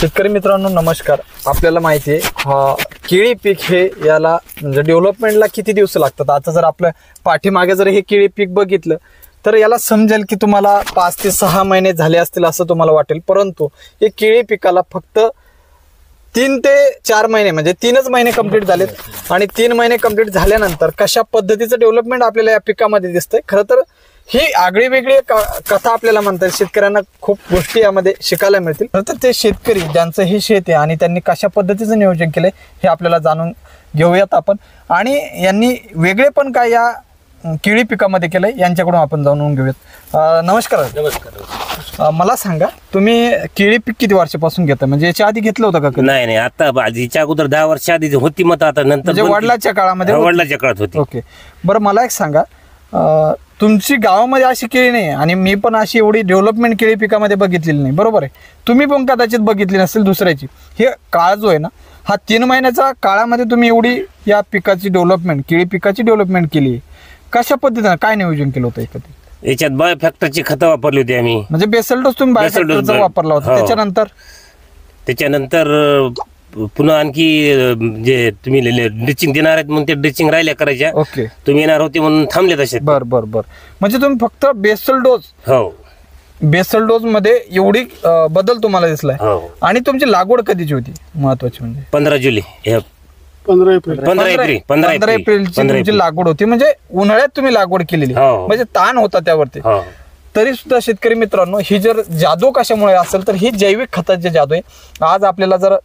शेतकरी मित्रांनो नमस्कार। आपल्याला माहिती आहे केळी पीक हे याला म्हणजे डेव्हलपमेंटला किती दिवस लागतात। आता जर आपल्या पाठीमागे जर हे केळी पीक बघितलं तर याला समजेल की तुम्हाला 5 ते 6 महिने झाले असतील असं तुम्हाला वाटेल, परंतु हे केळी पिकाला फक्त 3 ते 4 महिने म्हणजे 3च महिने कंप्लीट झालेत। आणि 3 महिने कंप्लीट झाल्यानंतर कशा पद्धतीचं डेव्हलपमेंट आपल्याला या पिकामध्ये दिसतंय। खरं तर ही आगळी वेगळी कथा आपल्याला म्हणतात, शेतकऱ्यांना खूप गोष्टी यामध्ये शिकायला मिळतील। खरं तर ते शेतकरी ज्यांचं हे शेत आहे आणि त्यांनी कशा पद्धतीचं नियोजन केलंय हे आपल्याला जाणून घेऊयात आपण, आणि यांनी वेगळे पण काय या केळी पिकामध्ये केलंय यांच्याकडून आपण जाणून घेऊयात। नमस्कार। नमस्कार। मला सांगा तुम्ही केळी पीक किती वर्षापासून घेता, म्हणजे याच्या आधी घेतलं होतं का? नाही, आता आधीच्या अगोदर 10 वर्ष आधी होती, मत आता नंतर म्हणजे वडिलांच्या काळामध्ये? वडिलांच्या काळात होती। ओके, बरं मला एक सांगा, तुमची गावामध्ये अशी केळी नाही आणि मी पण अशी एवढी डेव्हलपमेंट केळी पिकामध्ये बघितलेली नाही, बरोबर आहे? तुम्ही पण कदाचित बघितली नसेल दुसऱ्याची। हे काळ जो आहे ना, हा 3 महिन्याचा काळामध्ये तुम्ही एवढी या पिकाची डेव्हलपमेंट केळी पिकाची डेव्हलपमेंट केली, कशा पद्धतीने काय नियोजन केलं होतं? एखादी याच्यात बायो फॅक्टरची खतं वापरली होती आम्ही, म्हणजे बेसल डोस तुम्ही बायो फॅक्टरचा वापरला होता। त्याच्यानंतर पुन्हा आणखी जे तुम्ही ड्रिचिंग देणार आहेत म्हणून ते ड्रिचिंग राहिल्या करायच्या। ओके, तुम्ही येणार होते म्हणून थांबले तसे। बर बर बर, म्हणजे तुम्ही फक्त बेसल डोस, हो बेसल डोस मध्ये एवढी बदल तुम्हाला दिसलाय। आणि तुमची लागवड कधीची होती महत्वाची? म्हणजे 15 जुलै 15 एप्रिलची तुमची लागवड होती, म्हणजे उन्हाळ्यात तुम्ही लागवड केलेली, म्हणजे ताण होता त्यावरती। तरी सुद्धा शेतकरी मित्रांनो, ही जर जादू कशामुळे असेल तर ही जैविक खताची जादू आहे। आज आपल्याला जर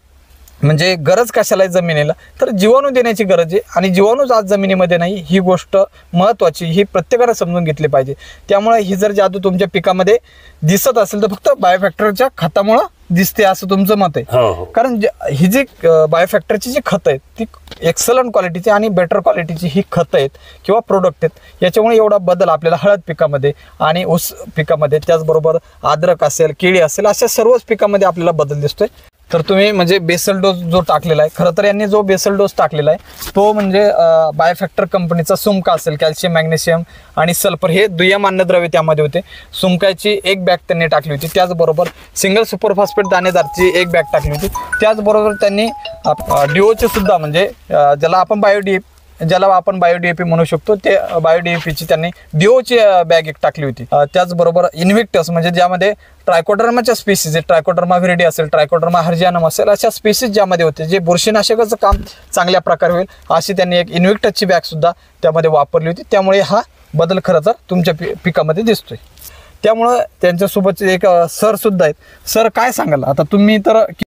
म्हणजे गरज कशाला आहे जमिनीला, तर जीवाणू देण्याची गरज आहे, आणि जीवाणूच आज जमिनीमध्ये नाही ही गोष्ट महत्वाची, ही प्रत्येकाला समजून घेतली पाहिजे। त्यामुळे ही जर जादू तुमच्या पिकामध्ये दिसत असेल तर फक्त बायोफॅक्टरच्या खतामुळे दिसते असं तुमचं मत आहे? कारण ही जी बायोफॅक्टरची जी खतं आहेत ती एक्सलंट क्वालिटीची आणि बेटर क्वालिटीची ही खतं आहेत किंवा प्रोडक्ट आहेत। याच्यामुळे एवढा बदल आपल्याला हळद पिकामध्ये आणि ऊस पिकामध्ये, त्याचबरोबर अद्रक असेल, केळी असेल, अशा सर्वच पिकामध्ये आपल्याला बदल दिसतोय। तर तुम्ही म्हणजे बेसल डोस जो टाकलेला आहे, खरं तर यांनी जो बेसल डोस टाकलेला आहे तो म्हणजे बायोफॅक्टर कंपनीचा सुमका असेल, कॅल्शियम, मॅग्नेशियम आणि सल्फर हे दुय्यम अन्नद्रव्य त्यामध्ये होते। सुमकाची 1 बॅग त्यांनी टाकली होती, त्याचबरोबर सिंगल सुपरफॉस्फेट दाणेदारची 1 बॅग टाकली होती, त्याचबरोबर त्यांनी डीओचे सुद्धा म्हणजे ज्याला आपण बायो डीएपी म्हणू शकतो, ते बायो डीएपीची त्यांनी डीओची बॅग 1 टाकली होती। त्याचबरोबर इन्व्हिक्टस म्हणजे ज्यामध्ये ट्रायकोडर्माच्या स्पीसीज आहे, ट्रायकोडर्मा व्हिरिडी असेल, ट्रायकोडर्मा हर्जियानम असेल, अशा स्पीसीज ज्यामध्ये होते जे बुरशीनाशकाचं काम चांगल्या प्रकारे होईल अशी त्यांनी 1 इन्व्हिक्टसची बॅग सुद्धा त्यामध्ये वापरली होती। त्यामुळे हा बदल खरं तर तुमच्या पिकामध्ये दिसतोय। त्यामुळं त्यांच्यासोबतचे एक सर सुद्धा आहेत। सर काय सांगाल आता तुम्ही तर